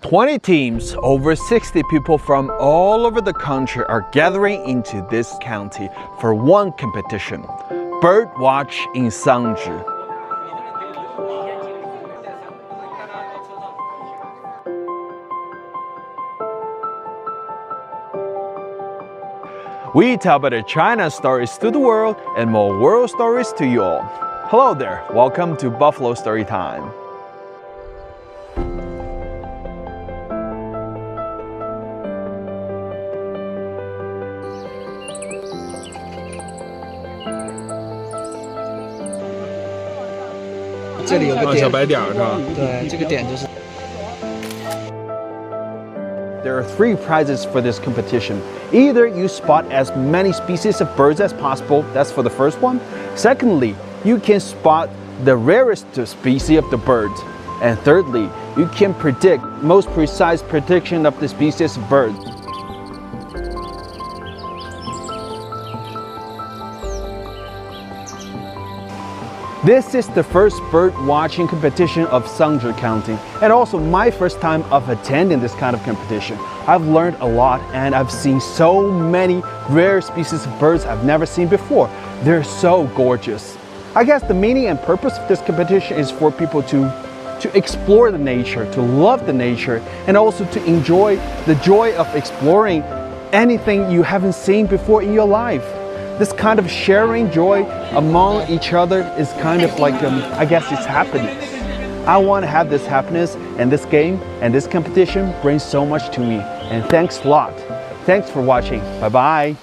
20 teams, over 60 people from all over the country are gathering into this county for one competition, Bird Watch in Sangzhi. We tell better China stories to the world and more world stories to you all. Hello there, welcome to Buffalo Story Time. There are 3 prizes for this competition. Either you spot as many species of birds as possible, that's for the first one. Secondly, you can spot the rarest species of the birds. And thirdly, you can predict most precise prediction of the species of birds. This is the first bird watching competition of Sangzhi County, and also my first time of attending this kind of competition. I've learned a lot and I've seen so many rare species of birds I've never seen before. They're so gorgeous. I guess the meaning and purpose of this competition is for people to explore the nature, to love the nature, and also to enjoy the joy of exploring anything you haven't seen before in your life. This kind of sharing joy among each other is kind of like, I guess it's happiness. I want to have this happiness, and this game and this competition brings so much to me. And thanks a lot. Thanks for watching. Bye-bye.